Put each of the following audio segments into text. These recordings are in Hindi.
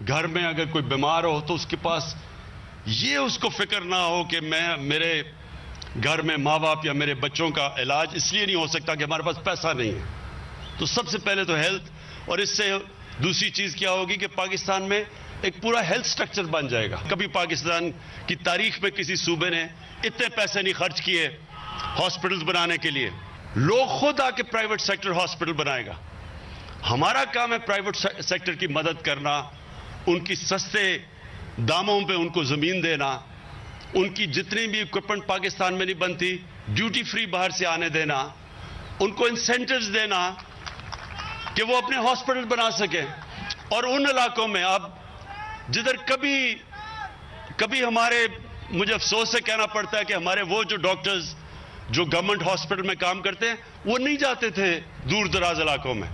घर में अगर कोई बीमार हो तो उसके पास ये उसको फिक्र ना हो कि मेरे घर में माँ बाप या मेरे बच्चों का इलाज इसलिए नहीं हो सकता कि हमारे पास पैसा नहीं है। तो सबसे पहले तो हेल्थ, और इससे दूसरी चीज क्या होगी कि पाकिस्तान में एक पूरा हेल्थ स्ट्रक्चर बन जाएगा। कभी पाकिस्तान की तारीख में किसी सूबे ने इतने पैसे नहीं खर्च किए हॉस्पिटल्स बनाने के लिए। लोग खुद आके प्राइवेट सेक्टर हॉस्पिटल बनाएगा। हमारा काम है प्राइवेट सेक्टर की मदद करना, उनकी सस्ते दामों पे उनको जमीन देना, उनकी जितनी भी इक्विपमेंट पाकिस्तान में नहीं बनती ड्यूटी फ्री बाहर से आने देना, उनको इंसेंटिव्स देना कि वो अपने हॉस्पिटल बना सके। और उन इलाकों में अब जिधर कभी मुझे अफसोस से कहना पड़ता है कि हमारे वो जो डॉक्टर्स जो गवर्नमेंट हॉस्पिटल में काम करते हैं वो नहीं जाते थे दूर दराज इलाकों में।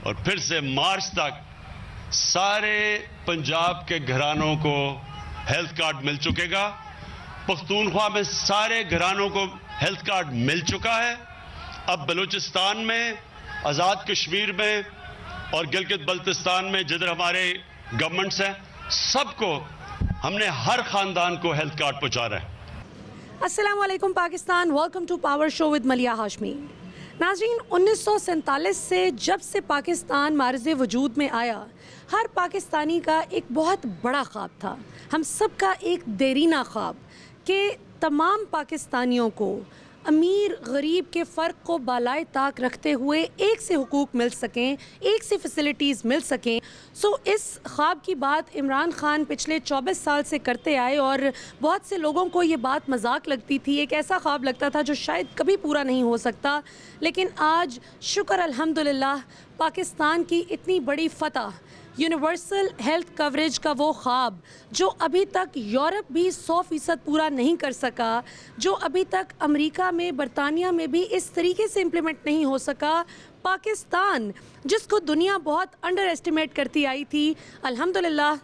और फिर से मार्च तक सारे पंजाब के घरानों को हेल्थ कार्ड मिल चुकेगा। पख्तूनख्वा में सारे घरानों को हेल्थ कार्ड मिल चुका है। अब बलूचिस्तान में, आज़ाद कश्मीर में और गिलगित बल्तिस्तान में जिधर हमारे गवर्नमेंट्स हैं, सबको हमने हर खानदान को हेल्थ कार्ड पहुंचा रहा है। अस्सलाम वालेकुम Pakistan, welcome to Power Show with Maliya Hashmi. नाज़रीन, 1947 से जब से पाकिस्तान मार्ज़े वजूद में आया, हर पाकिस्तानी का एक बहुत बड़ा ख्वाब था, हम सब का एक देरीना ख्वाब कि तमाम पाकिस्तानियों को अमीर गरीब के फ़र्क को बालाए ताक रखते हुए एक से हुकूक मिल सकें, एक से फैसिलिटीज़ मिल सकें। सो इस ख्वाब की बात इमरान खान पिछले 24 साल से करते आए और बहुत से लोगों को ये बात मजाक लगती थी। एक ऐसा ख्वाब लगता था जो शायद कभी पूरा नहीं हो सकता। लेकिन आज शुक्र अल्हम्दुलिल्लाह पाकिस्तान की इतनी बड़ी फ़तह, यूनिवर्सल हेल्थ कवरेज का वो ख्वाब जो अभी तक यूरोप भी 100% पूरा नहीं कर सका, जो अभी तक अमेरिका में, बरतानिया में भी इस तरीके से इम्प्लीमेंट नहीं हो सका, पाकिस्तान जिसको दुनिया बहुत अंडर एस्टिमेट करती आई थी, अल्हम्दुलिल्लाह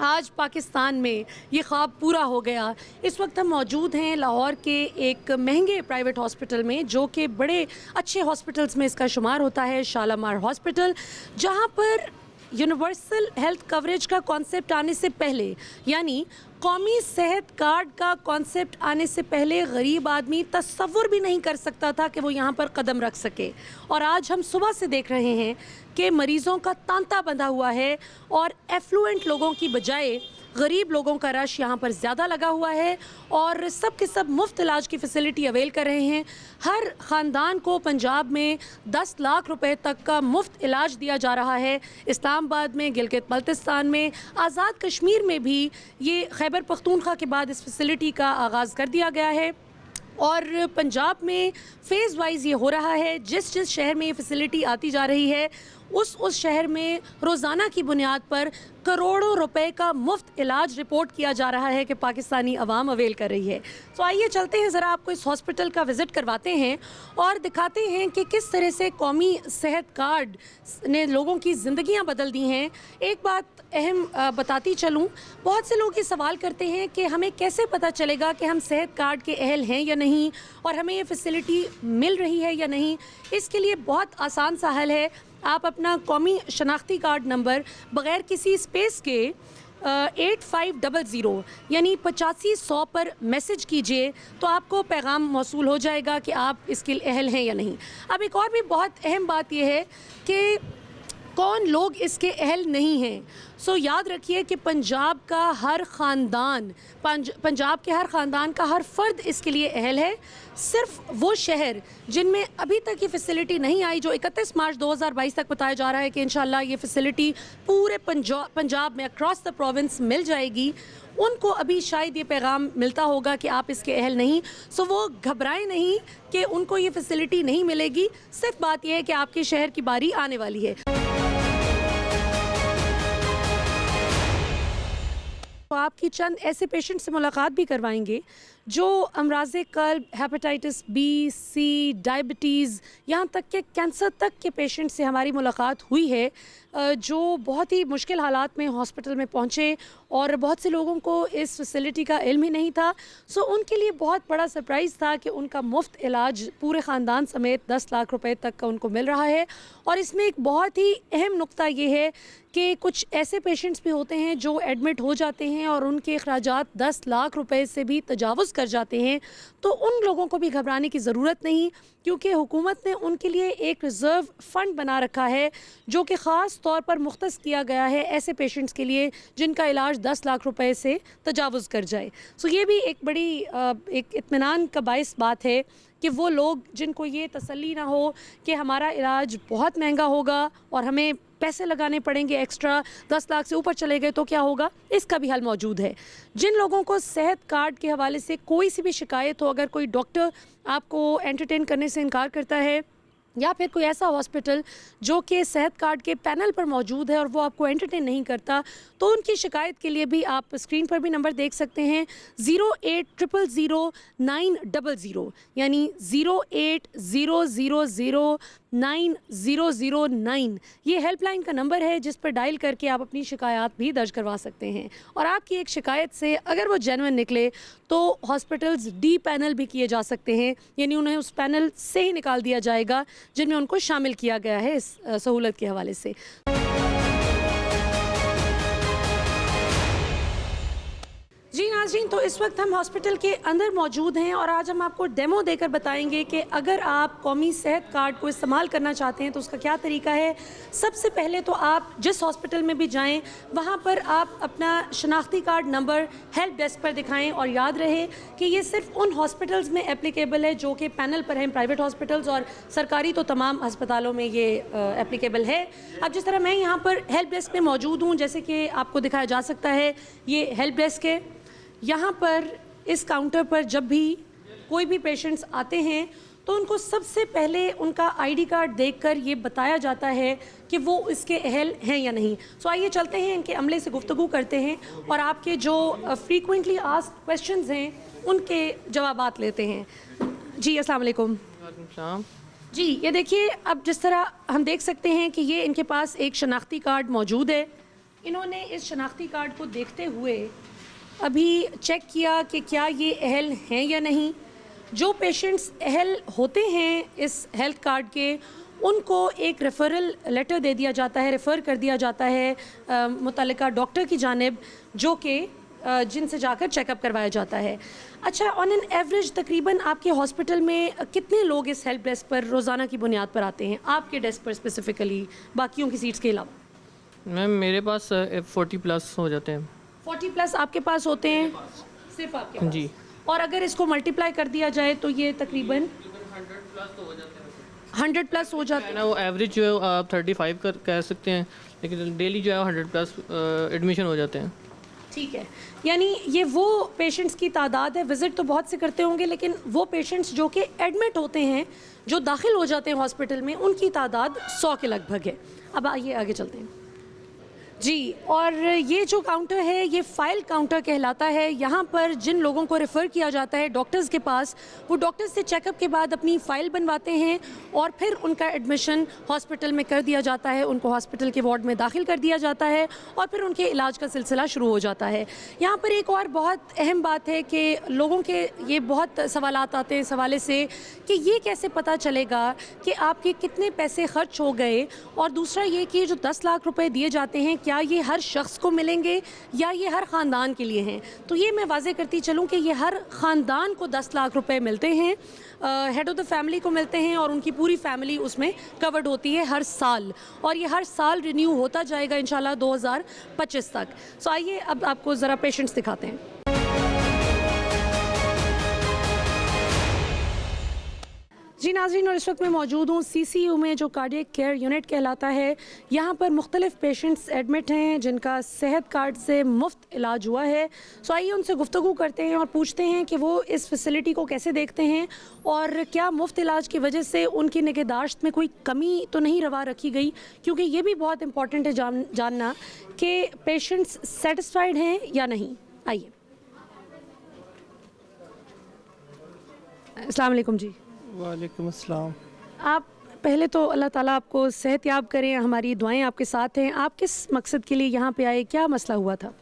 आज पाकिस्तान में ये ख्वाब पूरा हो गया। इस वक्त हम मौजूद हैं लाहौर के एक महंगे प्राइवेट हॉस्पिटल में, जो कि बड़े अच्छे हॉस्पिटल्स में इसका शुमार होता है, शालामार हॉस्पिटल, जहाँ पर यूनिवर्सल हेल्थ कवरेज का कॉन्सेप्ट आने से पहले, यानी कौमी सेहत कार्ड का कॉन्सेप्ट आने से पहले गरीब आदमी तसव्वुर भी नहीं कर सकता था कि वो यहाँ पर कदम रख सके। और आज हम सुबह से देख रहे हैं कि मरीज़ों का तांता बंधा हुआ है और एफ्लुएंट लोगों की बजाय गरीब लोगों का रश यहाँ पर ज़्यादा लगा हुआ है और सब के सब मुफ्त इलाज की फ़ैसिलिटी अवेल कर रहे हैं। हर ख़ानदान को पंजाब में 10 लाख रुपए तक का मुफ्त इलाज दिया जा रहा है। इस्लामाबाद में, गिलगित बल्तिस्तान में, आज़ाद कश्मीर में भी ये खैबर पख्तूनख्वा के बाद इस फैसिलिटी का आगाज़ कर दिया गया है। और पंजाब में फ़ेज़ वाइज ये हो रहा है। जिस जिस शहर में ये फैसिलिटी आती जा रही है उस शहर में रोज़ाना की बुनियाद पर करोड़ों रुपए का मुफ्त इलाज रिपोर्ट किया जा रहा है कि पाकिस्तानी अवाम अवेल कर रही है। तो आइए चलते हैं, ज़रा आपको इस हॉस्पिटल का विज़िट करवाते हैं और दिखाते हैं कि किस तरह से कौमी सेहत कार्ड ने लोगों की ज़िंदगियां बदल दी हैं। एक बात अहम बताती चलूँ, बहुत से लोग ये सवाल करते हैं कि हमें कैसे पता चलेगा कि हम सेहत कार्ड के अहल हैं या नहीं और हमें ये फैसिलिटी मिल रही है या नहीं। इसके लिए बहुत आसान सा हल है, आप अपना कौमी शनाख्ती कार्ड नंबर बग़ैर किसी स्पेस के 8500 यानी 8500 पर मैसेज कीजिए तो आपको पैगाम मौसूल हो जाएगा कि आप इसके अहल हैं या नहीं। अब एक और भी बहुत अहम बात यह है कि कौन लोग इसके अहल नहीं हैं। सो याद रखिए कि पंजाब का हर ख़ानदान, पंजाब के हर ख़ानदान का हर फ़र्द इसके लिए अहल है। सिर्फ वो शहर जिनमें अभी तक ये फैसिलिटी नहीं आई, जो 31 मार्च 2022 तक बताया जा रहा है कि इंशाल्लाह ये फैसिलिटी पूरे पंजाब में अक्रॉस द प्रोविंस मिल जाएगी, उनको अभी शायद ये पैगाम मिलता होगा कि आप इसके अहल नहीं। सो वो घबराएं नहीं कि उनको ये फैसिलिटी नहीं मिलेगी। सिर्फ बात यह है कि आपके शहर की बारी आने वाली है। तो आपकी चंद ऐसे पेशेंट से मुलाकात भी करवाएंगे जो अमराज़े कल्ब, हेपेटाइटिस बी, सी, डायबिटीज़, यहाँ तक कि कैंसर तक के पेशेंट से हमारी मुलाकात हुई है, जो बहुत ही मुश्किल हालात में हॉस्पिटल में पहुँचे और बहुत से लोगों को इस फैसिलिटी का इल्म ही नहीं था। सो उनके लिए बहुत बड़ा सरप्राइज़ था कि उनका मुफ्त इलाज पूरे ख़ानदान समेत 10 लाख रुपए तक का उनको मिल रहा है। और इसमें एक बहुत ही अहम नुक्ता ये है कि कुछ ऐसे पेशेंट्स भी होते हैं जो एडमिट हो जाते हैं और उनके अखराजात 10 लाख रुपए से भी तजावुज़ कर जाते हैं। तो उन लोगों को भी घबराने की ज़रूरत नहीं, क्योंकि हुकूमत ने उनके लिए एक रिज़र्व फ़ंड बना रखा है जो कि ख़ास तौर पर मुख्तस किया गया है ऐसे पेशेंट्स के लिए जिनका इलाज 10 लाख रुपए से तजावुज़ कर जाए। सो ये भी एक बड़ी एक इत्मीनान का बाइस बात है कि वो लोग जिनको ये तसल्ली ना हो कि हमारा इलाज बहुत महंगा होगा और हमें पैसे लगाने पड़ेंगे एक्स्ट्रा, 10 लाख से ऊपर चले गए तो क्या होगा, इसका भी हल मौजूद है। जिन लोगों को सेहत कार्ड के हवाले से कोई सी भी शिकायत हो, अगर कोई डॉक्टर आपको एंटरटेन करने से इनकार करता है या फिर कोई ऐसा हॉस्पिटल जो कि सेहत कार्ड के पैनल पर मौजूद है और वो आपको एंटरटेन नहीं करता, तो उनकी शिकायत के लिए भी आप स्क्रीन पर भी नंबर देख सकते हैं 080000900, यानी 080009009। ये हेल्पलाइन का नंबर है जिस पर डायल करके आप अपनी शिकायत भी दर्ज करवा सकते हैं। और आपकी एक शिकायत से अगर वो जेन्युइन निकले तो हॉस्पिटल्स डी पैनल भी किए जा सकते हैं, यानी उन्हें उस पैनल से ही निकाल दिया जाएगा जिनमें उनको शामिल किया गया है इस सहूलत के हवाले से। जी नाज़रीन, तो इस वक्त हम हॉस्पिटल के अंदर मौजूद हैं और आज हम आपको डेमो देकर बताएंगे कि अगर आप कौमी सेहत कार्ड को इस्तेमाल करना चाहते हैं तो उसका क्या तरीका है। सबसे पहले तो आप जिस हॉस्पिटल में भी जाएं वहाँ पर आप अपना शनाख्ती कार्ड नंबर हेल्प डेस्क पर दिखाएं और याद रहे कि ये सिर्फ उन हॉस्पिटल्स में एप्लीकेबल है जो कि पैनल पर हैं, प्राइवेट हॉस्पिटल्स, और सरकारी तो तमाम अस्पतालों में ये एप्लीकेबल है। अब जिस तरह मैं यहाँ पर हेल्प डेस्क में मौजूद हूँ, जैसे कि आपको दिखाया जा सकता है, ये हेल्प डेस्क है। यहाँ पर इस काउंटर पर जब भी कोई भी पेशेंट्स आते हैं तो उनको सबसे पहले उनका आईडी कार्ड देखकर ये बताया जाता है कि वो इसके अहल हैं या नहीं। सो आइए चलते हैं, इनके अमले से गुफ्तगू करते हैं और आपके जो फ्रीक्वेंटली आस्क्ड क्वेश्चंस हैं उनके जवाबात लेते हैं। जी अस्सलाम वालेकुम। जी ये देखिए, अब जिस तरह हम देख सकते हैं कि ये इनके पास एक शनाख्ती कार्ड मौजूद है। इन्होंने इस शनाख्ती कार्ड को देखते हुए अभी चेक किया कि क्या ये अहल हैं या नहीं। जो पेशेंट्स अहल होते हैं इस हेल्थ कार्ड के, उनको एक रेफरल लेटर दे दिया जाता है, रेफ़र कर दिया जाता है मुतल्लिका डॉक्टर की जानिब, जो कि जिनसे जाकर चेकअप करवाया जाता है। अच्छा, ऑन एन एवरेज तकरीबन आपके हॉस्पिटल में कितने लोग इस हेल्प डेस्क पर रोज़ाना की बुनियाद पर आते हैं, आपके डेस्क पर स्पेसिफ़िकली, बाकियों की सीट्स के अलावा? मैम मेरे पास 40+ हो जाते हैं। 40+ आपके पास होते हैं सिर्फ आपके पास? जी। और अगर इसको मल्टीप्लाई कर दिया जाए तो ये तकरीबन 100+ हो जाते हैं ना। वो एवरेज जो है आप 35 कह सकते हैं, लेकिन डेली जो है 100+ एडमिशन हो जाते हैं। ठीक है, यानी ये वो पेशेंट्स की तादाद है, विज़िट तो बहुत से करते होंगे, लेकिन वो पेशेंट्स जो कि एडमिट होते हैं, जो दाखिल हो जाते हैं हॉस्पिटल में, उनकी तादाद 100 के लगभग है। अब आइए आगे चलते हैं। जी, और ये जो काउंटर है ये फ़ाइल काउंटर कहलाता है। यहाँ पर जिन लोगों को रेफ़र किया जाता है डॉक्टर्स के पास, वो डॉक्टर्स से चेकअप के बाद अपनी फ़ाइल बनवाते हैं और फिर उनका एडमिशन हॉस्पिटल में कर दिया जाता है, उनको हॉस्पिटल के वार्ड में दाखिल कर दिया जाता है और फिर उनके इलाज का सिलसिला शुरू हो जाता है। यहाँ पर एक और बहुत अहम बात है कि लोगों के ये बहुत सवालात आते हैं इस हवाले से कि ये कैसे पता चलेगा कि आपके कितने पैसे खर्च हो गए, और दूसरा ये कि जो 10 लाख रुपए दिए जाते हैं क्या ये हर शख्स को मिलेंगे या ये हर ख़ानदान के लिए हैं। तो ये मैं वाज़े करती चलूँ कि ये हर ख़ानदान को 10 लाख रुपए मिलते हैं, हेड ऑफ़ द फैमिली को मिलते हैं और उनकी पूरी फैमिली उसमें कवर्ड होती है हर साल, और ये हर साल रिन्यू होता जाएगा इंशाल्लाह 2025 तक। सो आइए अब आपको ज़रा पेशेंट्स दिखाते हैं। जी नाज़रीन, और इस वक्त मैं मौजूद हूँ CCU में, जो कार्डियक केयर यूनिट कहलाता है। यहाँ पर मुख्तलिफ़ पेशेंट्स एडमिट हैं जिनका सेहत कार्ड से मुफ्त इलाज हुआ है। सो आइए उनसे गुफ्तगू करते हैं और पूछते हैं कि वो इस फैसिलिटी को कैसे देखते हैं और क्या मुफ्त इलाज की वजह से उनकी निगहदाश्त में कोई कमी तो नहीं रवा रखी गई, क्योंकि ये भी बहुत इंपॉर्टेंट है जानना कि पेशेंट्स सेटिस्फाइड हैं या नहीं। आइए। अस्सलाम वालेकुम जी। वालेकुम अस्सलाम। आप पहले तो अल्लाह ताला आपको सेहत याब करें, हमारी दुआएं आपके साथ हैं। आप किस मकसद के लिए यहाँ पे आए, क्या मसला हुआ था?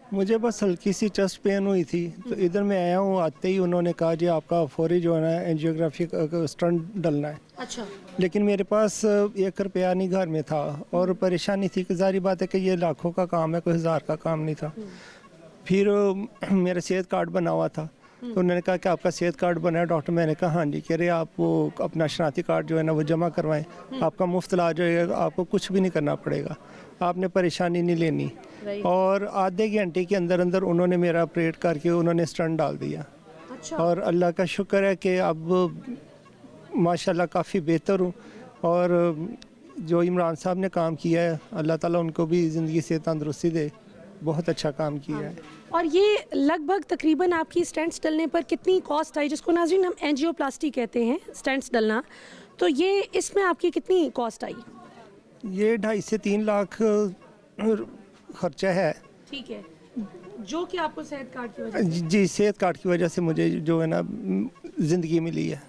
मुझे बस हल्की सी चेस्ट पेन हुई थी, तो इधर मैं आया हूँ। आते ही उन्होंने कहा जी आपका फौरी जो है ना एंजियोग्राफी स्टंट डलना है। अच्छा। लेकिन मेरे पास 1 रुपया नहीं घर में था और परेशानी थी कि जारी बात है कि ये लाखों का काम है, कोई हज़ार का काम नहीं था। फिर मेरा सेहत कार्ड बना हुआ था, तो उन्होंने कहा कि आपका सेहत कार्ड बना है डॉक्टर। मैंने कहा हाँ जी। कह रहे आप वो अपना शनाख्ती कार्ड जो है ना वो जमा करवाएं, आपका मुफ्त इलाज होएगा, आपको कुछ भी नहीं करना पड़ेगा, आपने परेशानी नहीं लेनी। और आधे घंटे के अंदर अंदर उन्होंने मेरा ऑपरेट करके उन्होंने स्टंट डाल दिया। अच्छा। और अल्लाह का शुक्र है कि अब माशाल्लाह काफ़ी बेहतर हूँ। और जो इमरान साहब ने काम किया है, अल्लाह ताला उनको भी ज़िंदगी से तंदुरुस्ती दे, बहुत अच्छा काम किया है। और ये लगभग तकरीबन आपकी स्टेंट्स डलने पर कितनी कॉस्ट आई, जिसको नाज़रीन हम एंजियोप्लास्टी कहते हैं, स्टेंट्स डलना, तो ये इसमें आपकी कितनी कॉस्ट आई? ये 2.5 से 3 लाख खर्चा है। ठीक है, जो कि आपको सेहत कार्ड की वजह जी, सेहत कार्ड की वजह से मुझे जो है ना ज़िंदगी मिली है।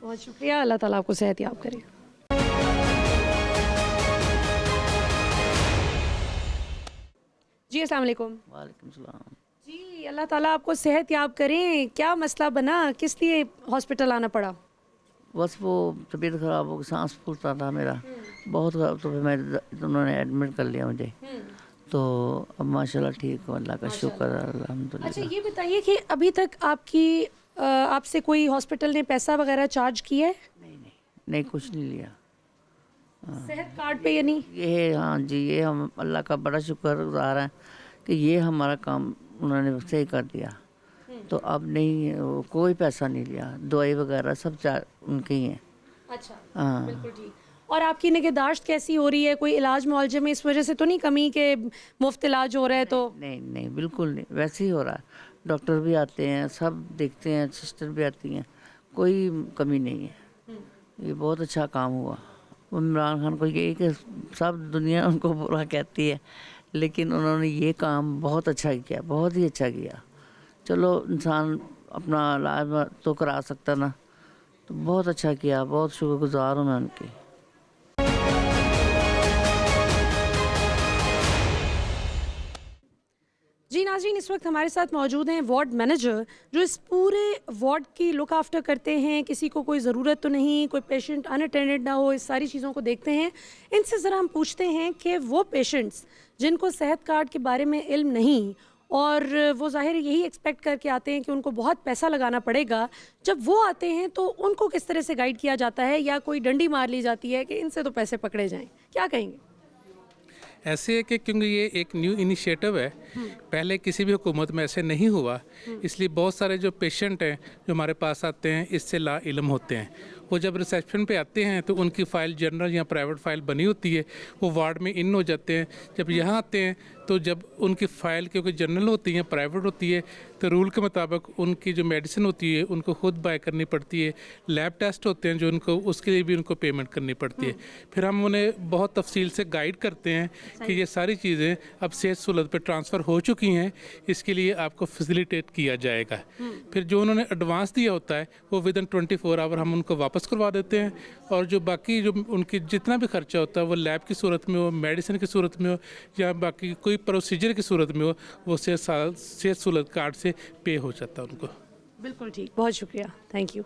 बहुत शुक्रिया, अल्लाह ताला आपको सेहत याब करे। जी अस्सलाम वालेकुम। वालेकुम सलाम। जी अल्लाह ताला आपको सेहत याब करें। क्या मसला बना, किस लिए हॉस्पिटल आना पड़ा? बस वो तबीयत ख़राब हो गई, सांस फूलता था मेरा बहुत ख़राब, तो फिर मैं उन्होंने एडमिट कर लिया मुझे। तो अब माशाल्लाह ठीक हो, अल्लाह का शुक्र है, अच्छा अल्हम्दुलिल्लाह। ये बताइए कि अभी तक आपसे कोई हॉस्पिटल ने पैसा वगैरह चार्ज किया है? नहीं कुछ नहीं लिया। सेहत कार्ड पे यानी? ये हाँ जी, ये हम अल्लाह का बड़ा शुक्रगुज़ार हैं कि ये हमारा काम उन्होंने सही कर दिया। तो अब नहीं, कोई पैसा नहीं लिया, दवाई वगैरह सब उनके ही हैं। अच्छा, हाँ। बिल्कुल ठीक। और आपकी निगहदाश्त कैसी हो रही है? कोई इलाज मुआवजे में इस वजह से तो नहीं कमी के मुफ्त इलाज हो रहा है? तो नहीं बिल्कुल नहीं, वैसे ही हो रहा है। डॉक्टर भी आते हैं, सब देखते हैं, सिस्टर भी आती हैं, कोई कमी नहीं है। ये बहुत अच्छा काम हुआ। इमरान खान को यही कि सब दुनिया उनको बुरा कहती है, लेकिन उन्होंने ये काम बहुत अच्छा किया, बहुत ही अच्छा किया। चलो इंसान अपना इलाज तो करा सकता ना, तो बहुत अच्छा किया, बहुत शुक्रगुजार हूँ मैं उनकी। जी नाज़रीन, इस वक्त हमारे साथ मौजूद हैं वार्ड मैनेजर, जो इस पूरे वार्ड की लुक आफ्टर करते हैं। किसी को कोई ज़रूरत तो नहीं, कोई पेशेंट अनअटेंडेड ना हो, इस सारी चीज़ों को देखते हैं। इनसे ज़रा हम पूछते हैं कि वो पेशेंट्स जिनको सेहत कार्ड के बारे में इल्म नहीं और वो ज़ाहिर यही एक्सपेक्ट करके आते हैं कि उनको बहुत पैसा लगाना पड़ेगा, जब वो आते हैं तो उनको किस तरह से गाइड किया जाता है, या कोई डंडी मार ली जाती है कि इनसे तो पैसे पकड़े जाएँ? क्या कहेंगे? ऐसे है कि क्योंकि ये एक न्यू इनिशिएटिव है, पहले किसी भी हुकूमत में ऐसे नहीं हुआ, इसलिए बहुत सारे जो पेशेंट हैं जो हमारे पास आते हैं इससे ला इल्म होते हैं। वो जब रिसेप्शन पे आते हैं तो उनकी फ़ाइल जनरल या प्राइवेट फ़ाइल बनी होती है, वो वार्ड में इन हो जाते हैं। जब यहाँ आते हैं तो जब उनकी फ़ाइल क्योंकि जनरल होती है, प्राइवेट होती है, तो रूल के मुताबिक उनकी जो मेडिसिन होती है उनको खुद बाय करनी पड़ती है। लैब टेस्ट होते हैं जो उनको, उसके लिए भी उनको पेमेंट करनी पड़ती है। फिर हम उन्हें बहुत तफसील से गाइड करते हैं कि ये सारी चीज़ें अब सेहत सहूलत पर ट्रांसफ़र हो चुकी हैं, इसके लिए आपको फैसिलिटेट किया जाएगा। फिर जो उन्होंने एडवांस दिया होता है वो विदिन 24 आवर हम उनको वापस करवा देते हैं, और जो बाकी जो उनकी जितना भी खर्चा होता है वो लैब की सूरत में हो, मेडिसिन की सूरत में हो, या बाकी कोई प्रोसीजर की सूरत में हो, वो सेहत सहूलत कार्ड से पे हो जाता है उनको। बिल्कुल ठीक, बहुत शुक्रिया, थैंक यू।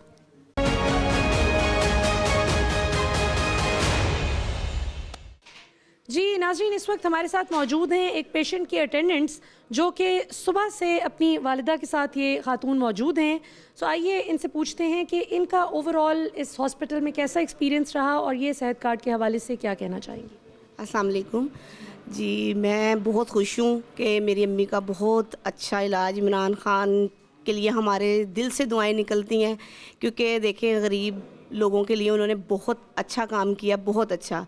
जी नाज़रीन, इस वक्त हमारे साथ मौजूद हैं एक पेशेंट की अटेंडेंट्स, जो कि सुबह से अपनी वालिदा के साथ ये खातून मौजूद हैं। सो आइए इनसे पूछते हैं कि इनका ओवरऑल इस हॉस्पिटल में कैसा एक्सपीरियंस रहा और ये सेहत कार्ड के हवाले से क्या कहना चाहेंगी। अस्सलाम वालेकुम जी, मैं बहुत खुश हूँ कि मेरी अम्मी का बहुत अच्छा इलाज, इमरान खान के लिए हमारे दिल से दुआएं निकलती हैं, क्योंकि देखें गरीब लोगों के लिए उन्होंने बहुत अच्छा काम किया, बहुत अच्छा।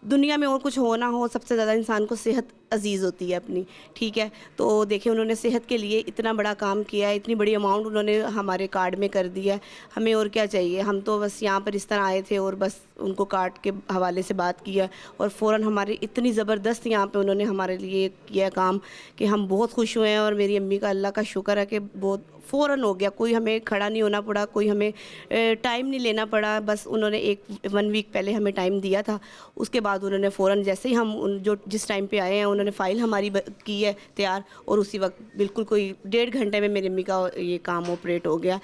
दुनिया में और कुछ हो ना हो, सबसे ज़्यादा इंसान को सेहत अजीज़ होती है अपनी, ठीक है। तो देखिए उन्होंने सेहत के लिए इतना बड़ा काम किया है, इतनी बड़ी अमाउंट उन्होंने हमारे कार्ड में कर दिया है। हमें और क्या चाहिए, हम तो बस यहाँ पर इस तरह आए थे और बस उनको कार्ड के हवाले से बात किया, और फ़ौरन हमारे इतनी ज़बरदस्त यहाँ पे उन्होंने हमारे लिए किया काम कि हम बहुत खुश हुए हैं। और मेरी अम्मी का अल्लाह का शुक्र है कि बहुत फ़ौरन हो गया, कोई हमें खड़ा नहीं होना पड़ा, कोई हमें टाइम नहीं लेना पड़ा। बस उन्होंने 1 वीक पहले हमें टाइम दिया था, उसके बाद उन्होंने फ़ौरन जैसे ही हम जो जिस टाइम पे आए हैं उन्होंने फ़ाइल हमारी की है तैयार, और उसी वक्त बिल्कुल कोई 1.5 घंटे में मेरी अम्मी का ये काम ऑपरेट हो गया।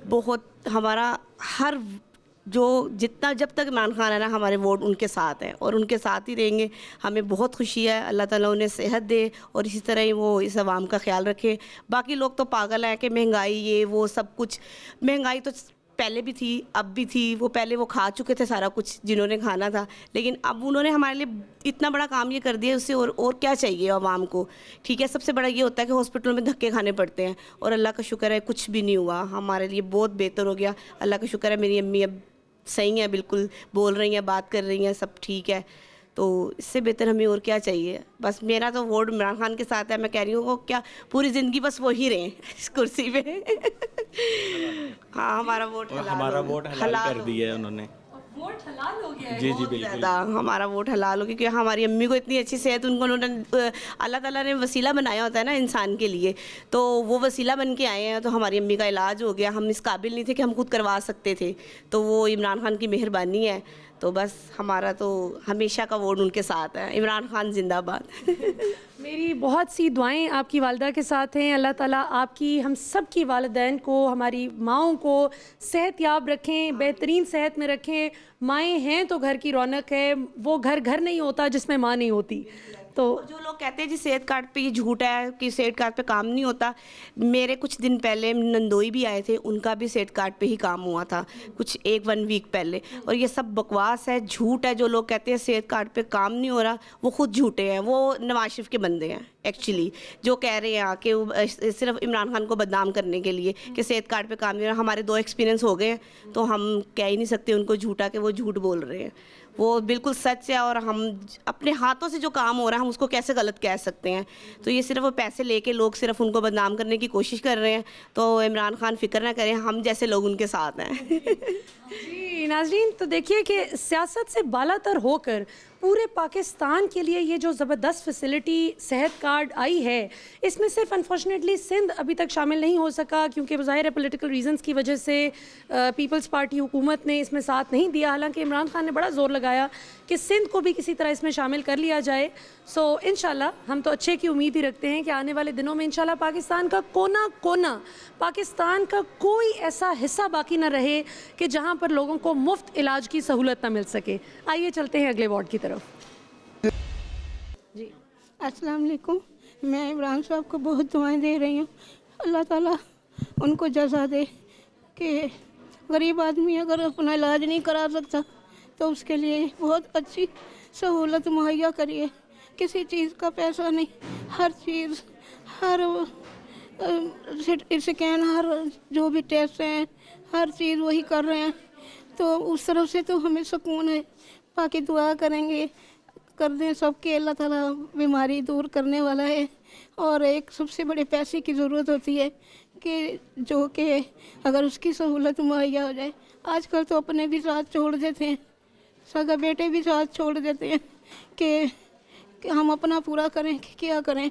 बहुत हमारा हर जो जितना जब तक इमरान खान है ना, हमारे वोट उनके साथ हैं और उनके साथ ही रहेंगे। हमें बहुत खुशी है, अल्लाह ताला उन्हें सेहत दे और इसी तरह ही वो इस आवाम का ख्याल रखे। बाकी लोग तो पागल हैं कि महंगाई ये वो सब कुछ, महंगाई तो पहले भी थी, अब भी थी, वो पहले वो खा चुके थे सारा कुछ जिन्होंने खाना था, लेकिन अब उन्होंने हमारे लिए इतना बड़ा काम ये कर दिया, उससे और क्या चाहिए आवाम को। ठीक है, सबसे बड़ा ये होता है कि हॉस्पिटल में धक्के खाने पड़ते हैं, और अल्लाह का शुक्र है कुछ भी नहीं हुआ, हमारे लिए बहुत बेहतर हो गया। अल्लाह का शुक्र है मेरी अम्मी अब सही है, बिल्कुल बोल रही हैं, बात कर रही हैं, सब ठीक है। तो इससे बेहतर हमें और क्या चाहिए। बस मेरा तो वोट इमरान खान के साथ है। मैं कह रही हूँ वो क्या पूरी ज़िंदगी बस वो ही रहें इस कुर्सी पे। हाँ, हमारा वोट हलाल कर दिया है उन्होंने। वोट हलाल हो गया है। जी बहुत बिल्कुल। ज़्यादा हमारा वोट हलाल हो गया, क्योंकि हमारी अम्मी को इतनी अच्छी सेहत, उनको उन्होंने अल्लाह ताला ने वसीला बनाया होता है ना इंसान के लिए, तो वो वसीला बन के आए हैं। तो हमारी अम्मी का इलाज हो गया, हम इस काबिल नहीं थे कि हम खुद करवा सकते थे, तो वो इमरान खान की मेहरबानी है। तो बस हमारा तो हमेशा का वोट उनके साथ है। इमरान खान जिंदाबाद। मेरी बहुत सी दुआएं आपकी वालिदा के साथ हैं। अल्लाह ताला आपकी, हम सब की वालिदैन को, हमारी माओं को सेहतयाब रखें, बेहतरीन सेहत में रखें। माएँ हैं तो घर की रौनक है, वो घर नहीं होता जिसमें माँ नहीं होती। तो जो लोग कहते हैं जी सेहत कार्ड पे ये झूठ है कि सेहत कार्ड पे काम नहीं होता, मेरे कुछ दिन पहले नंदोई भी आए थे, उनका भी सेहत कार्ड पे ही काम हुआ था कुछ 1 वीक पहले। और ये सब बकवास है, झूठ है। जो लोग कहते हैं सेहत कार्ड पे काम नहीं हो रहा, वो खुद झूठे हैं, वो नवाज शरीफ के बंदे हैं एक्चुअली, जो कह रहे हैं कि वो सिर्फ इमरान खान को बदनाम करने के लिए कि सेहत कार्ड पे काम नहीं हो रहा। हमारे 2 एक्सपीरियंस हो गए हैं, तो हम कह ही नहीं सकते उनको झूठा कि वो झूठ बोल रहे हैं। वो बिल्कुल सच है, और हम अपने हाथों से जो काम हो रहा है हम उसको कैसे गलत कह सकते हैं। तो ये सिर्फ वो पैसे लेके लोग सिर्फ उनको बदनाम करने की कोशिश कर रहे हैं। तो इमरान खान फिक्र ना करें, हम जैसे लोग उनके साथ हैं। जी नाज़रीन, तो देखिए कि सियासत से बालातर होकर पूरे पाकिस्तान के लिए ये जो ज़बरदस्त फैसिलिटी सेहत कार्ड आई है, इसमें सिर्फ अनफॉर्चुनेटली सिंध अभी तक शामिल नहीं हो सका, क्योंकि ज़ाहिर है पॉलिटिकल रीजंस की वजह से पीपल्स पार्टी हुकूमत ने इसमें साथ नहीं दिया। हालांकि इमरान खान ने बड़ा ज़ोर लगाया कि सिंध को भी किसी तरह इसमें शामिल कर लिया जाए। सो इंशाल्लाह हम तो अच्छे की उम्मीद ही रखते हैं कि आने वाले दिनों में इंशाल्लाह पाकिस्तान का कोना कोना, पाकिस्तान का कोई ऐसा हिस्सा बाकी ना रहे कि जहाँ पर लोगों को मुफ्त इलाज की सहूलत ना मिल सके। आइए चलते हैं अगले वार्ड की तरफ। जी अस्सलाम वालेकुम। मैं इमरान साहब को बहुत दुआएं दे रही हूँ, अल्लाह ताला उनको जज़ा दे कि गरीब आदमी अगर अपना इलाज नहीं करा सकता तो उसके लिए बहुत अच्छी सहूलत मुहैया करिए। किसी चीज़ का पैसा नहीं, हर चीज़, हर स्कैन, हर जो भी टेस्ट हैं, हर चीज़ वही कर रहे हैं। तो उस तरफ से तो हमें सुकून है। बाकी दुआ करेंगे, कर दें सबके, अल्लाह ताला बीमारी दूर करने वाला है। और एक सबसे बड़े पैसे की ज़रूरत होती है कि जो कि अगर उसकी सहूलत मुहैया हो जाए। आजकल तो अपने भी साथ छोड़ देते हैं, सगा बेटे भी साथ छोड़ देते हैं कि हम अपना पूरा करें कि क्या करें,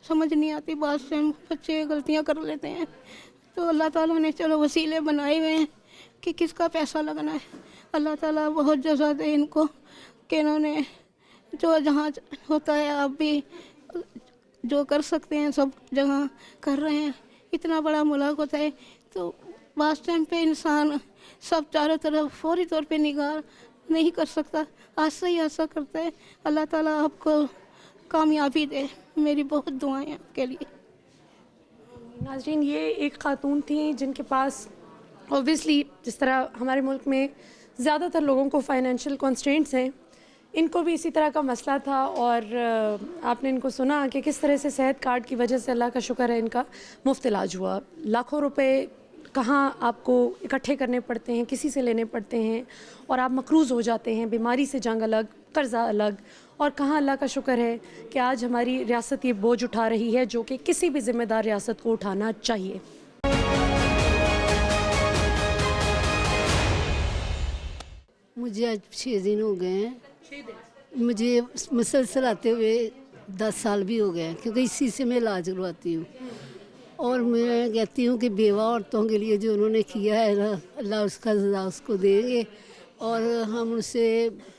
समझ नहीं आती बात से, हम बच्चे गलतियां कर लेते हैं। तो अल्लाह ताला ने चलो वसीले बनाए हुए हैं कि किसका पैसा लगना है। अल्लाह ताला बहुत जज़ा दे इनको कि इन्होंने जो जहाँ होता है, आप भी जो कर सकते हैं सब जगह कर रहे हैं। इतना बड़ा मुल्क होता है तो बास टाइम पे इंसान सब चारों तरफ फौरी तौर पे निगाह नहीं कर सकता, आस्ता ही आस्ता करता है। अल्लाह ताला आपको कामयाबी दे, मेरी बहुत दुआएं आपके लिए। नाज़रीन, ये एक खातून थी जिनके पास ऑब्वियसली जिस तरह हमारे मुल्क में ज़्यादातर लोगों को फाइनेंशियल कॉन्स्ट्रेंट्स हैं, इनको भी इसी तरह का मसला था। और आपने इनको सुना कि किस तरह से सेहत कार्ड की वजह से अल्लाह का शुक्र है इनका मुफ्त इलाज हुआ। लाखों रुपए कहाँ आपको इकट्ठे करने पड़ते हैं, किसी से लेने पड़ते हैं, और आप मकरूज़ हो जाते हैं। बीमारी से जंग अलग, कर्ज़ा अलग, और कहाँ अल्लाह का शुक्र है कि आज हमारी रियासत ये बोझ उठा रही है जो कि किसी भी ज़िम्मेदार रियासत को उठाना चाहिए। मुझे आज 6 दिन हो गए हैं। मुझे मुसलसल आते हुए 10 साल भी हो गए हैं, क्योंकि इसी से मैं इलाज करवाती हूँ। और मैं कहती हूँ कि बेवा औरतों के लिए जो उन्होंने किया है ना, अल्लाह उसका सज़ा उसको देंगे। और हम उनसे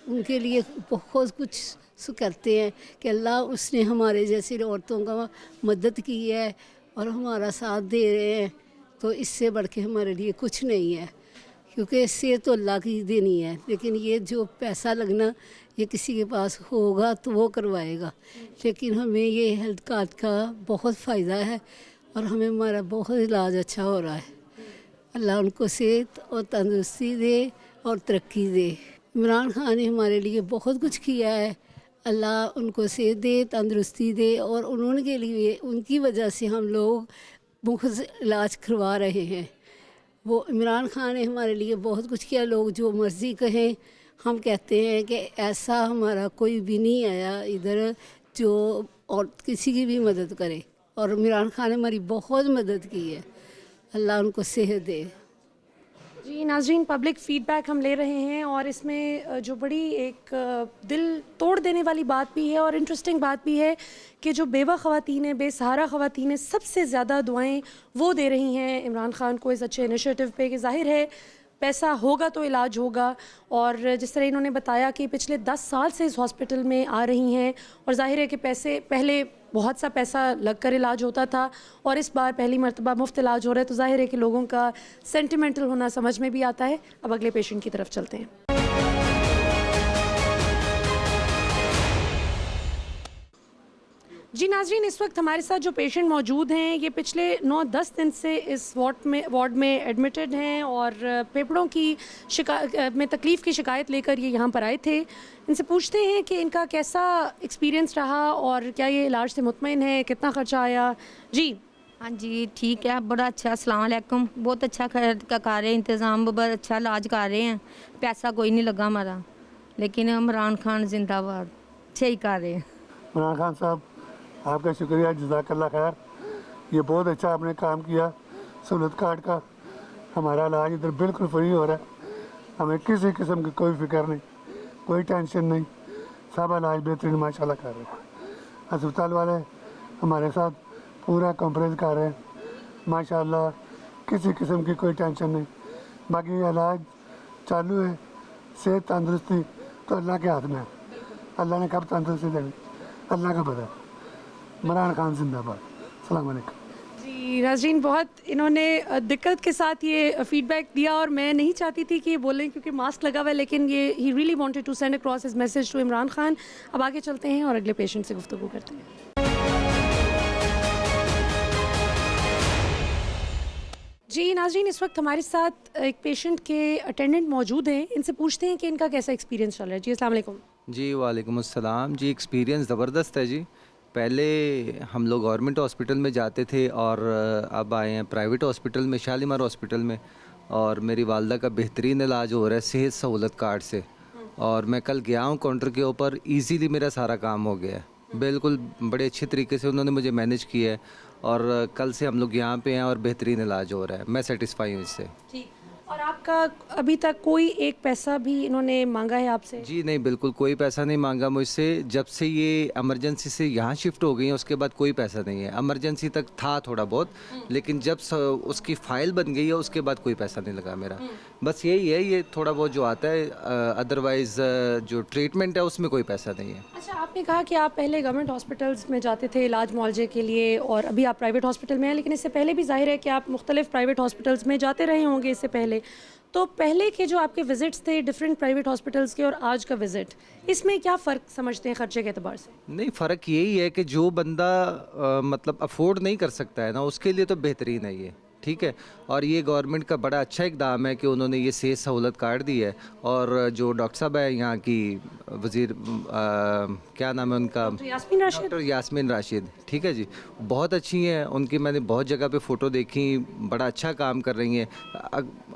उनके लिए बहुत कुछ करते हैं कि अल्लाह उसने हमारे जैसी औरतों का मदद की है और हमारा साथ दे रहे हैं, तो इससे बढ़ के हमारे लिए कुछ नहीं है, क्योंकि इससे तो अल्लाह की देनी है। लेकिन ये जो पैसा लगना ये किसी के पास होगा तो वो करवाएगा, लेकिन हमें ये हेल्थ कार्ड का बहुत फ़ायदा है और हमें हमारा बहुत इलाज अच्छा हो रहा है। अल्लाह उनको सेहत और तंदुरुस्ती दे और तरक्की दे। इमरान खान ने हमारे लिए बहुत कुछ किया है, अल्लाह उनको सेहत दे, तंदुरुस्ती दे, और उन्होंने के लिए उनकी वजह से हम लोग मुफ्त इलाज करवा रहे हैं। वो इमरान खान ने हमारे लिए बहुत कुछ किया। लोग जो मर्ज़ी कहें, हम कहते हैं कि ऐसा हमारा कोई भी नहीं आया इधर जो और किसी की भी मदद करे, और इमरान खान ने हमारी बहुत मदद की है। अल्लाह उनको सेहत दे। जी नाज़रीन, पब्लिक फ़ीडबैक हम ले रहे हैं और इसमें जो बड़ी एक दिल तोड़ देने वाली बात भी है और इंटरेस्टिंग बात भी है कि जो बेवा ख़वातीन हैं, बेसहारा ख़वातीन हैं, सबसे ज़्यादा दुआएं वो दे रही हैं इमरान खान को इस अच्छे इनिशिएटिव पे कि ज़ाहिर है पैसा होगा तो इलाज होगा। और जिस तरह इन्होंने बताया कि पिछले 10 साल से इस हॉस्पिटल में आ रही हैं और ज़ाहिर है कि पैसे पहले बहुत सा पैसा लगकर इलाज होता था और इस बार पहली मर्तबा मुफ्त इलाज हो रहा है, तो ज़ाहिर है कि लोगों का सेंटिमेंटल होना समझ में भी आता है। अब अगले पेशेंट की तरफ चलते हैं। जी नाज़रीन, इस वक्त हमारे साथ जो पेशेंट मौजूद हैं ये पिछले 9-10 दिन से इस वार्ड में एडमिटेड हैं और फेफड़ों की में तकलीफ़ की शिकायत लेकर ये यहाँ पर आए थे। इनसे पूछते हैं कि इनका कैसा एक्सपीरियंस रहा और क्या ये इलाज से मुतमईन है, कितना ख़र्चा आया। जी हाँ जी ठीक है, बड़ा अच्छा, अस्सलाम वालेकुम। बहुत अच्छा कर रहे हैं इंतज़ाम, बहुत अच्छा इलाज कर रहे हैं। पैसा कोई नहीं लगा हमारा, लेकिन इमरान खान जिंदाबाद, अच्छे ही कर रहे हैं। इमरान खान साहब आपका शुक्रिया, जज़ाकल्लाह खैर। ये बहुत अच्छा आपने काम किया सहूलत कार्ड का। हमारा इलाज इधर बिल्कुल फ्री हो रहा है, हमें किसी किस्म की कोई फिक्र नहीं, कोई टेंशन नहीं, सब इलाज बेहतरीन माशाल्लाह कर रहे हैं। अस्पताल वाले हमारे साथ पूरा कॉम्प्रेस कर रहे हैं माशाल्लाह, किसी किस्म की कोई टेंशन नहीं। बाकी इलाज चालू है, सेहत तंदुरुस्ती तो अल्लाह के हाथ में है, अल्लाह ने कब तंदुरुस्ती देनी अल्लाह का पता है। इमरान खान जिंदाबाद। अस्सलाम वालेकुम। जी नाज़रीन, बहुत इन्होंने दिक्कत के साथ ये फ़ीडबैक दिया और मैं नहीं चाहती थी कि ये बोलें क्योंकि मास्क लगा हुआ है, लेकिन ये he really wanted to send across his message to Imran Khan. अब आगे चलते हैं और अगले पेशेंट से गुफ्तगू करते हैं। जी नाज़रीन, इस वक्त हमारे साथ एक पेशेंट के अटेंडेंट मौजूद हैं, इनसे पूछते हैं कि इनका कैसा एक्सपीरियंस चल रहा है। जी अस्सलाम वालेकुम। जी वालेकुम अस्सलाम। जी एक्सपीरियंस ज़बरदस्त है जी। पहले हम लोग गवर्नमेंट हॉस्पिटल में जाते थे और अब आए हैं प्राइवेट हॉस्पिटल में, शालीमार हॉस्पिटल में, और मेरी वालदा का बेहतरीन इलाज हो रहा है सेहत सहूलत कार्ड से। और मैं कल गया हूँ काउंटर के ऊपर, इजीली मेरा सारा काम हो गया है, बिल्कुल बड़े अच्छे तरीके से उन्होंने मुझे मैनेज किया है और कल से हम लोग यहाँ पे हैं और बेहतरीन इलाज हो रहा है। मैं सेटिस्फाई हूँ इससे। ठीक, और आपका अभी तक कोई एक पैसा भी इन्होंने मांगा है आपसे? जी नहीं, बिल्कुल कोई पैसा नहीं मांगा मुझसे। जब से ये इमरजेंसी से यहाँ शिफ्ट हो गई है उसके बाद कोई पैसा नहीं है। इमरजेंसी तक था थोड़ा बहुत, लेकिन जब उसकी फ़ाइल बन गई है उसके बाद कोई पैसा नहीं लगा मेरा। बस यही है, ये थोड़ा बहुत जो आता है, अदरवाइज़ जो ट्रीटमेंट है उसमें कोई पैसा नहीं है। अच्छा, आपने कहा कि आप पहले गवर्नमेंट हॉस्पिटल्स में जाते थे इलाज मुआवजे के लिए और अभी आप प्राइवेट हॉस्पिटल में हैं, लेकिन इससे पहले भी जाहिर है कि आप मुख्तलिफ प्राइवेट हॉस्पिटल्स में जाते रहे होंगे इससे पहले। तो पहले के जो आपके विज़िट्स थे डिफरेंट प्राइवेट हॉस्पिटल्स के और आज का विज़िट, इसमें क्या फ़र्क समझते हैं खर्चे के एतबार से? नहीं, फ़र्क यही है कि जो बंदा मतलब अफोर्ड नहीं कर सकता है ना, उसके लिए तो बेहतरीन है ये, ठीक है। और ये गवर्नमेंट का बड़ा अच्छा इकदाम है कि उन्होंने ये सेहत सहूलत कार्ड दी है। और जो डॉक्टर साहब है यहाँ की वज़ीर, क्या नाम है उनका, डॉक्टर यास्मीन राशिद, ठीक है जी, बहुत अच्छी हैं। उनकी मैंने बहुत जगह पे फ़ोटो देखी, बड़ा अच्छा काम कर रही हैं।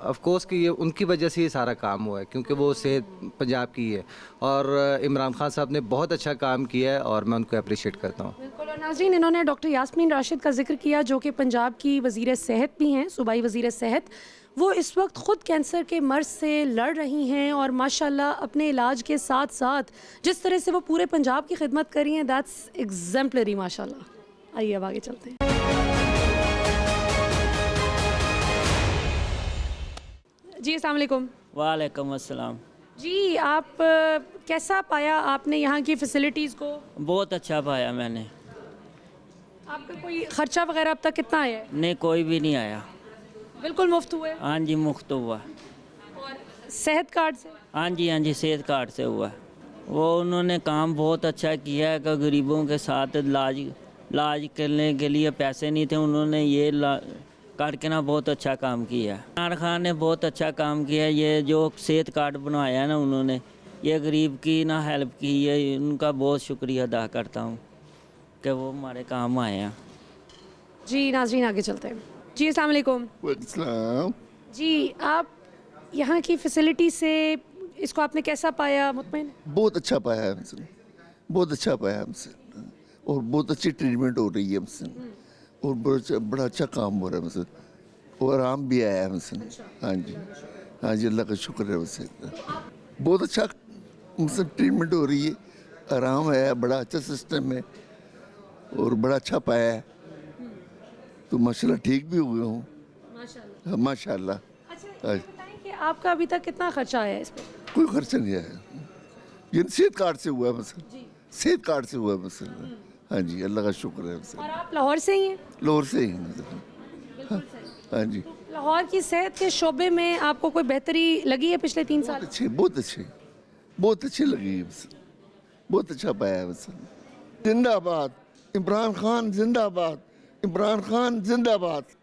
ऑफ कोर्स कि ये उनकी वजह से ये सारा काम हुआ है, क्योंकि वो सेहत पंजाब की है और इमरान खान साहब ने बहुत अच्छा काम किया है और मैं उनको अप्रिशिएट करता हूँ। बिल्कुल। और नाज़रीन, इन्होंने डॉक्टर यास्मीन राशिद का जिक्र किया जो कि पंजाब की वज़ीर सेहत भी हैं, सूबाई वज़ीर सेहत। वो इस वक्त ख़ुद कैंसर के मर्ज़ से लड़ रही हैं और माशाल्लाह अपने इलाज के साथ साथ जिस तरह से वो पूरे पंजाब की खिदमत कर रही हैं, दैट्स एग्जाम्पलरी माशाल्लाह। आइए अब आगे चलते हैं। जी अस्सलाम वालेकुम। वालेकुम अस्सलाम। जी आप कैसा पाया आपने यहाँ की फैसिलिटीज़ को? बहुत अच्छा पाया मैंने। आपका कोई खर्चा वगैरह अब तक कितना आया है? नहीं, कोई भी नहीं आया। बिल्कुल मुफ्त हुआ है? हाँ जी, मुफ्त हुआ। और सेहत कार्ड से? हाँ जी, सेहत कार्ड से हुआ। वो उन्होंने काम बहुत अच्छा किया है कि गरीबों के साथ इलाज करने के लिए पैसे नहीं थे, उन्होंने ये करके ना बहुत अच्छा काम किया। इमरान खान ने बहुत अच्छा काम किया। ये जो सेहत कार्ड बनवाया है ना उन्होंने, ये गरीब की ना हेल्प की है, उनका बहुत शुक्रिया अदा करता हूँ कि वो हमारे काम आए हैं। जी नाज़रीन आगे चलते हैं। जी अस्सलाम वालेकुम। वालेकुम। जी आप यहाँ की फैसिलिटी से इसको आपने कैसा पाया? मुतमईन? बहुत अच्छा पाया है हमसे, बहुत अच्छा पाया हमसे, और बहुत अच्छी ट्रीटमेंट हो रही है हमसे, और बड़ा अच्छा काम हो रहा है हमसे, और आराम भी आया है हमसे। हाँ जी, हाँ जी, अल्लाह का शुक्र है हमसे। बहुत अच्छा हमसे ट्रीटमेंट हो रही है, आराम है, बड़ा अच्छा सिस्टम है, और बड़ा अच्छा पाया है, तो माशाल्लाह ठीक भी हुए हूँ माशाल्लाह। अच्छा बताएं कि आपका अभी तक कितना खर्चा आया है इस पर? कोई खर्चा नहीं आया, ये सेहत कार्ड से हुआ है मसला, सेहत कार्ड से हुआ है मसला। हाँ जी, अल्लाह का शुक्र है हमसे। और आप लाहौर से ही हैं? लाहौर से ही हैं। हाँ जी। लाहौर की सेहत के शोबे में आपको कोई बेहतरी लगी है पिछले 3 साल? अच्छी, बहुत अच्छी, बहुत अच्छी लगी है हमसे, बहुत अच्छा पाया है हमसे। जिंदाबाद इमरान खान, जिंदाबाद इमरान खान, जिंदाबाद।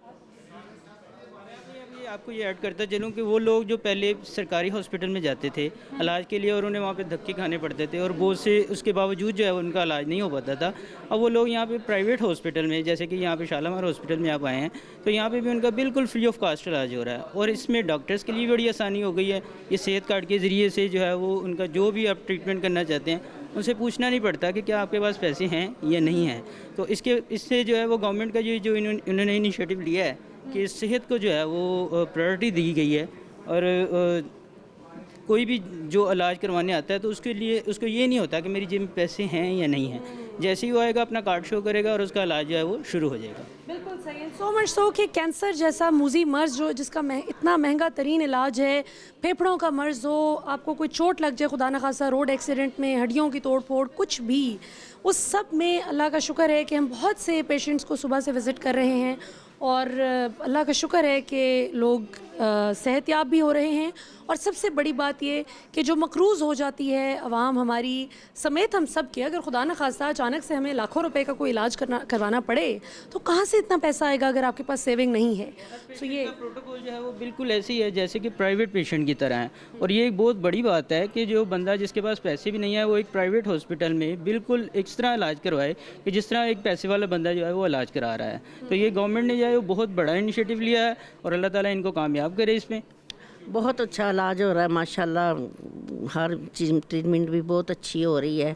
आपको ये ऐड करता चलूँ कि वो लोग जो पहले सरकारी हॉस्पिटल में जाते थे इलाज के लिए और उन्हें वहाँ पे धक्के खाने पड़ते थे और बहुत से उसके बावजूद जो है उनका इलाज नहीं हो पाता था। अब वो लोग यहाँ पे प्राइवेट हॉस्पिटल में, जैसे कि यहाँ पे शालामार हॉस्पिटल में आप आए हैं, तो यहाँ पे भी उनका बिल्कुल फ्री ऑफ कास्ट इलाज हो रहा है। और इसमें डॉक्टर्स के लिए बड़ी आसानी हो गई है। ये सेहत कार्ड के ज़रिए से जो है वो उनका जो भी आप ट्रीटमेंट करना चाहते हैं उनसे पूछना नहीं पड़ता कि क्या आपके पास पैसे हैं या नहीं हैं। तो इससे जो है वो गवर्नमेंट का जो इन्होंने इनिशिएटिव लिया है कि सेहत को जो है वो प्रायोरिटी दी गई है। और कोई भी जो इलाज करवाने आता है तो उसके लिए उसको ये नहीं होता कि मेरी जेब में पैसे हैं या नहीं हैं। जैसे ही वो आएगा अपना कार्ड शो करेगा और उसका इलाज जो है वो शुरू हो जाएगा। बिल्कुल सही है। सो मच सो कि कैंसर जैसा मूजी मर्ज जो जिसका इतना महंगा तरीन इलाज है, फेफड़ों का मर्ज हो, आपको कोई चोट लग जाए खुदा न खासा रोड एक्सीडेंट में, हड्डियों की तोड़ फोड़, कुछ भी, उस सब में अल्लाह का शुक्र है कि हम बहुत से पेशेंट्स को सुबह से विज़िट कर रहे हैं और अल्लाह का शुक्र है कि लोग सेहतयाब भी हो रहे हैं। और सबसे बड़ी बात ये कि जो मकरूज़ हो जाती है अवाम हमारी समेत हम सब के, अगर खुदा न खास्ता अचानक से हमें लाखों रुपए का कोई इलाज करवाना पड़े तो कहाँ से इतना पैसा आएगा अगर आपके पास सेविंग नहीं है। तो ये प्रोटोकॉल जो है वो बिल्कुल ऐसी है जैसे कि प्राइवेट पेशेंट की तरह है। और ये एक बहुत बड़ी बात है कि जो बंदा जिसके पास पैसे भी नहीं है वो एक प्राइवेट हॉस्पिटल में बिल्कुल इस तरह इलाज करवाए कि जिस तरह एक पैसे वाला बंदा जो है वो इलाज करा रहा है। तो ये गवर्नमेंट ने जो है वो बहुत बड़ा इनिशिएटिव लिया है और अल्लाह ताला इनको कामयाब करे इसमें। बहुत अच्छा इलाज हो रहा है माशाल्लाह, हर चीज़ ट्रीटमेंट भी बहुत अच्छी हो रही है,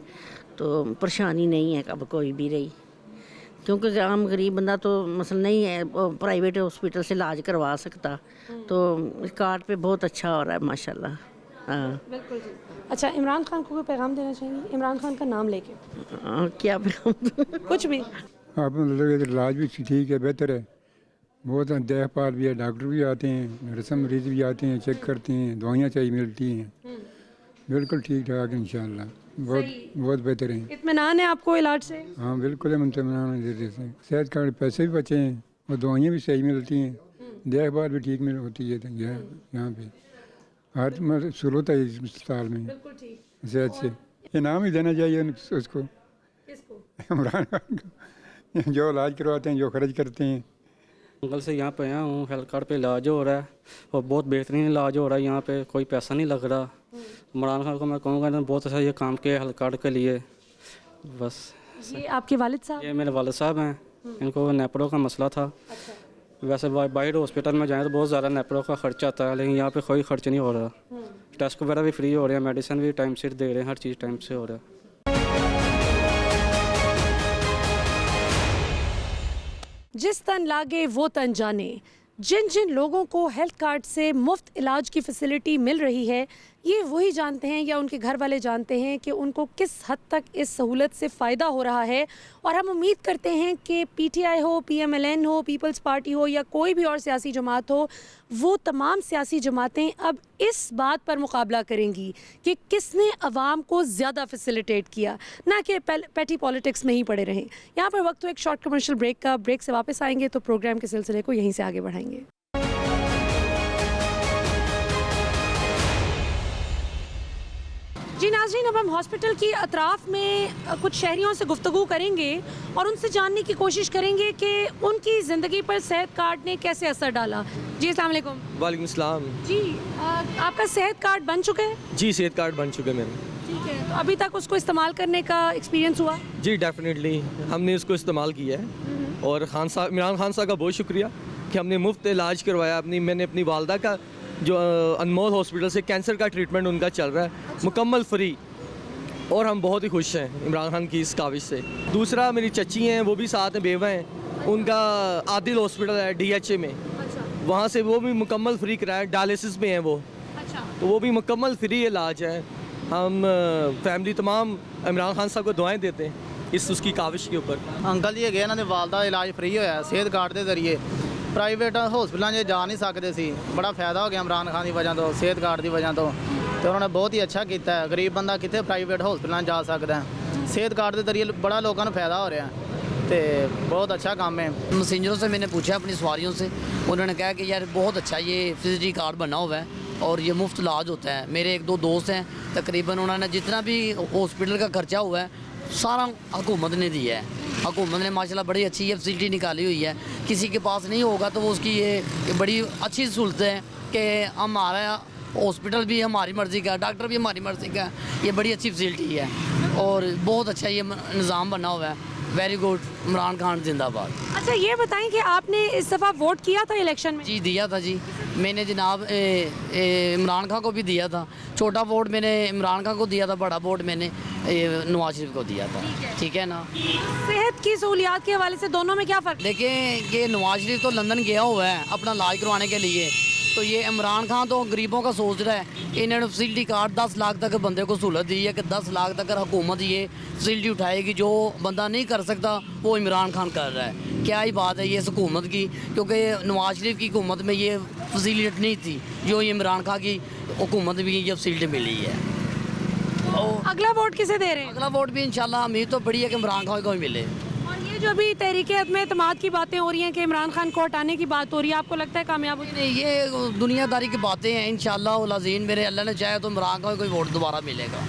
तो परेशानी नहीं है अब कोई भी रही। क्योंकि आम गरीब बंदा तो मसला नहीं है प्राइवेट हॉस्पिटल से इलाज करवा सकता, तो कार्ड पे बहुत अच्छा हो रहा है माशाल्लाह। हाँ बिल्कुल जी। अच्छा, इमरान खान को कोई पैगाम देना चाहिए? इमरान खान का नाम लेके क्या पैगाम? कुछ भी। आप मतलब इलाज भी ठीक है, बेहतर है, बहुत देखभाल भी है, डॉक्टर भी आते हैं, नर्स मरीज भी आते हैं, चेक करते हैं, दवाइयाँ चाहिए मिलती हैं, बिल्कुल ठीक ठाक इंशाल्लाह, बहुत बेहतर है। इत्मीनान है आपको इलाज से? हाँ बिल्कुल है, इत्मीनान देते हैं। सेहत कार्ड पैसे भी बचे हैं और दवाइयाँ भी सही मिलती हैं, देखभाल भी ठीक होती है यहाँ पे, हर मतलब सहूलत है इस अस्पताल में सेहत से। इनाम ही देना चाहिए उसको, इमरान खान को, जो इलाज करवाते हैं, जो खर्च करते हैं। जंगल से यहाँ पे आया हूँ, हेल्थ कार्ड पे इलाज हो रहा है और बहुत बेहतरीन इलाज हो रहा है, यहाँ पे कोई पैसा नहीं लग रहा। इमरान खान को मैं कहूँगा इन्होंने बहुत अच्छा ये काम किया हेल्थ कार्ड के लिए। बस ये आपके वालिद साहब? ये मेरे वालिद साहब हैं, इनको नेपरो का मसला था। वैसे बाहर हॉस्पिटल में जाएँ तो बहुत ज़्यादा नेपरो का खर्चा आता है, लेकिन यहाँ पे कोई खर्च नहीं हो रहा। टेस्ट वगैरह भी फ्री हो रहे हैं, मेडिसिन भी टाइम से दे रहे हैं, हर चीज़ टाइम से हो रहा है। जिस तन लागे वो तन जाने। जिन जिन लोगों को हेल्थ कार्ड से मुफ्त इलाज की फैसिलिटी मिल रही है, ये वही जानते हैं या उनके घर वाले जानते हैं कि उनको किस हद तक इस सहूलत से फ़ायदा हो रहा है। और हम उम्मीद करते हैं कि PTI हो, PMLN हो, पीपल्स पार्टी हो या कोई भी और सियासी जमात हो, वो तमाम सियासी जमातें अब इस बात पर मुकाबला करेंगी कि किसने अवाम को ज़्यादा फैसिलिटेट किया, ना कि पैटी पॉलिटिक्स में ही पड़े रहें। यहाँ पर वक्त तो एक शॉर्ट कमर्शियल ब्रेक का, ब्रेक से वापस आएंगे तो प्रोग्राम के सिलसिले को यहीं से आगे बढ़ाएंगे। जी नाज़रीन, अब हम हॉस्पिटल की अतराफ़ में कुछ शहरियों से गुफ्तगू करेंगे और उनसे जानने की कोशिश करेंगे कि उनकी ज़िंदगी पर सेहत कार्ड ने कैसे असर डाला। जी अस्सलाम वालेकुम। वालेकुम सलाम। जी आपका सेहत कार्ड बन चुका है? जी सेहत कार्ड बन चुका है मेरा। ठीक है, तो अभी तक उसको इस्तेमाल करने का एक्सपीरियंस हुआ? जी डेफिनेटली हमने उसको इस्तेमाल किया है और इमरान खान साहब का बहुत शुक्रिया कि हमने मुफ्त इलाज करवाया। मैंने अपनी वालदा का जो अनमोल हॉस्पिटल से कैंसर का ट्रीटमेंट उनका चल रहा है मुकम्मल फ्री, और हम बहुत ही खुश हैं इमरान खान की इस काविश से। दूसरा मेरी चची हैं, वो भी साथ में बेवा हैं, उनका आदिल हॉस्पिटल है DHA में, वहाँ से वो भी मुकम्मल फ्री कराया, डायलिसिस में हैं वो, तो वो भी मुकम्मल फ्री इलाज है। हम फैमिली तमाम इमरान खान साहब को दुआएं देते हैं इस उसकी काविश के ऊपर। अंकल जी गए इन्होंने वालदा इलाज फ्री होया सेहत कार्ड के जरिए। प्राइवेट हॉस्पिटलों 'ਚ जा नहीं सकते सी, बड़ा फायदा हो गया इमरान खान की वजह तो, सेहत कार्ड की वजह तो उन्होंने बहुत ही अच्छा किया है। गरीब बंदा कितने प्राइवेट हॉस्पिटलों 'ਚ जा सकता है, सेहत कार्ड के जरिए बड़ा लोगों को फायदा हो रहा है, तो बहुत अच्छा काम है। मैसेंजरों से मैंने पूछा अपनी सवारियों से, उन्होंने कहा कि यार बहुत अच्छा ये फैसिलिटी कार्ड बना हुआ है और ये मुफ्त इलाज होता है। मेरे 1-2 दोस्त हैं, तकरीबन उन्होंने जितना भी हॉस्पिटल का खर्चा हुआ है सारा हुकूमत ने दिया है। हुकूमत ने माशाल्लाह बड़ी अच्छी ये फैसिलिटी निकाली हुई है। किसी के पास नहीं होगा तो वो उसकी ये बड़ी अच्छी सहूलत है कि हमारा हॉस्पिटल भी हमारी मर्ज़ी का, डॉक्टर भी हमारी मर्ज़ी का, ये बड़ी अच्छी फैसिलिटी है और बहुत अच्छा ये निज़ाम बना हुआ है। वेरी गुड, इमरान खान जिंदाबाद। अच्छा ये बताएं कि आपने इस दफ़ा वोट किया था इलेक्शन में? जी दिया था जी, मैंने जनाब इमरान खान को भी दिया था। छोटा वोट मैंने इमरान खान को दिया था, बड़ा वोट मैंने नवाज शरीफ को दिया था। ठीक है ना। सेहत की सहूलियात के हवाले से दोनों में क्या फ़र्क? देखें कि नवाज शरीफ तो लंदन गया हुआ है अपना इलाज करवाने के लिए, तो ये इमरान खान तो गरीबों का सोच रहा है। इन्होंने फैसिलिटी कार्ड 10 लाख तक बंदे को सहूलत दी है कि 10 लाख तक हुकूमत ये फैसिलिटी उठाएगी, जो बंदा नहीं कर सकता वो इमरान खान कर रहा है। क्या ही बात है ये इस हुकूमत की, क्योंकि नवाज शरीफ की हुकूमत में ये फैसिलिटी नहीं थी जो ये इमरान खान की हुकूमत में ये फैसिलिटी मिली है। और अगला वोट किसे दे रहे हैं? अगला वोट भी इंशाल्लाह उम्मीद तो बड़ी है कि इमरान खान को ही मिले। ये जो अभी तहरीके अदम एतमाद की बातें हो रही हैं कि इमरान खान को हटाने की बात हो रही है, आपको लगता है कामयाब हो? नहीं, ये दुनियादारी की बातें हैं। इंशाल्लाह अज़ीम मेरे अल्लाह ने चाहे तो इमरान खान को कोई वोट दोबारा मिलेगा।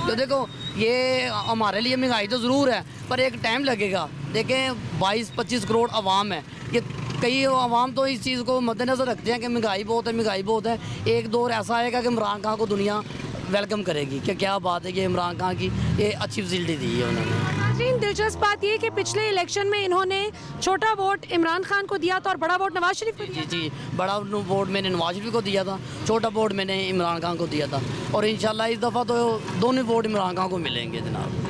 तो देखो ये हमारे लिए महंगाई तो ज़रूर है पर एक टाइम लगेगा। देखें 22-25 करोड़ आवाम है, ये कई आवाम तो इस चीज़ को मद्देनज़र रखते हैं कि महंगाई बहुत है, महंगाई बहुत है। एक दौर ऐसा आएगा कि इमरान खान को दुनिया वेलकम करेगी कि क्या बात है कि इमरान खान की ये अच्छी फैसिलिटी दी है उन्होंने। दिलचस्प बात ये कि पिछले इलेक्शन में इन्होंने छोटा वोट इमरान खान को दिया था और बड़ा वोट नवाज शरीफ को दिया। जी बड़ा वोट मैंने नवाज शरीफ को दिया था, छोटा वोट मैंने इमरान खान को दिया था और इंशाल्लाह इस दफ़ा तो दोनों वोट इमरान खान को मिलेंगे जनाब।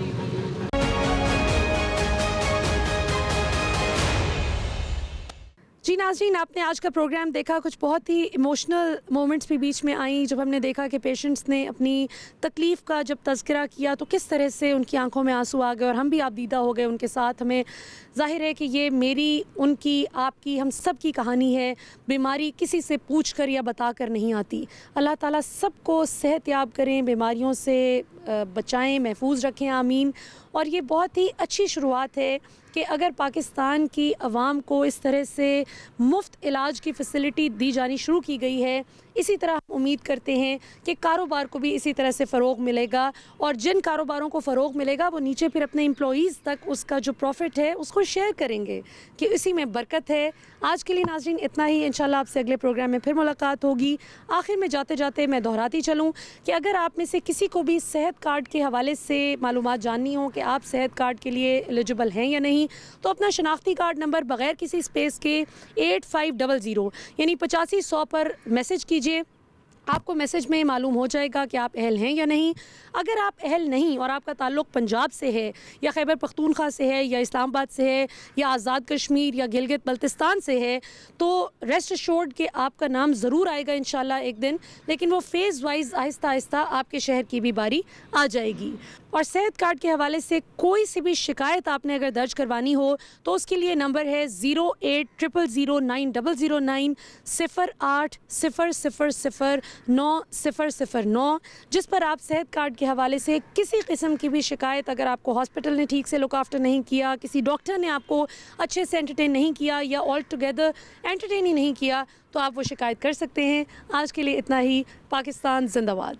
जी नाज़रीन, आपने आज का प्रोग्राम देखा, कुछ बहुत ही इमोशनल मोमेंट्स भी बीच में आई जब हमने देखा कि पेशेंट्स ने अपनी तकलीफ़ का जब तज़किरा किया तो किस तरह से उनकी आंखों में आंसू आ गए और हम भी आबदीदा हो गए उनके साथ। हमें ज़ाहिर है कि ये मेरी, उनकी, आपकी, हम सब की कहानी है। बीमारी किसी से पूछ कर या बता कर नहीं आती। अल्लाह ताला सबको सेहतयाब करें, बीमारियों से बचाएं, महफूज रखें, आमीन। और ये बहुत ही अच्छी शुरुआत है कि अगर पाकिस्तान की आवाम को इस तरह से मुफ्त इलाज की फ़ैसिलिटी दी जानी शुरू की गई है, इसी तरह हम उम्मीद करते हैं कि कारोबार को भी इसी तरह से फ़रोग़ मिलेगा और जिन कारोबारों को फ़रोग़ मिलेगा वो नीचे फिर अपने एम्प्लॉईज़ तक उसका जो प्रॉफिट है उसको शेयर करेंगे कि इसी में बरकत है। आज के लिए नाज़रीन इतना ही, इंशाल्लाह आपसे अगले प्रोग्राम में फिर मुलाकात होगी। आखिर में जाते जाते मैं दोहराती चलूँ कि अगर आप में से किसी को भी सेहत कार्ड के हवाले से मालूमात जाननी हो कि आप सेहत कार्ड के लिए एलिजिबल हैं या नहीं, तो अपना शनाख्ती कार्ड नंबर बग़ैर किसी स्पेस के 8500 यानी 8500 पर मैसेज कीजिए। आपको मैसेज में मालूम हो जाएगा कि आप अहल हैं या नहीं। अगर आप अहल नहीं और आपका ताल्लुक़ पंजाब से है या खैबर पख्तूनख्वा से है या इस्लामाबाद से है या आज़ाद कश्मीर या गिलगित बल्तिस्तान से है, तो रेस्ट एश्योर्ड कि आपका नाम ज़रूर आएगा इंशाल्लाह एक दिन, लेकिन वो फ़ेज़ वाइज आहिस्ता आहिस्ता आपके शहर की भी बारी आ जाएगी। और सेहत कार्ड के हवाले से कोई सी भी शिकायत आपने अगर दर्ज करवानी हो तो उसके लिए नंबर है 08009009009 जिस पर आप सेहत कार्ड के हवाले से किसी किस्म की भी शिकायत, अगर आपको हॉस्पिटल ने ठीक से लुक आफ्टर नहीं किया, किसी डॉक्टर ने आपको अच्छे से एंटरटेन नहीं किया या ऑल टुगेदर एंटरटेन ही नहीं किया, तो आप वो शिकायत कर सकते हैं। आज के लिए इतना ही। पाकिस्तान जिंदाबाद।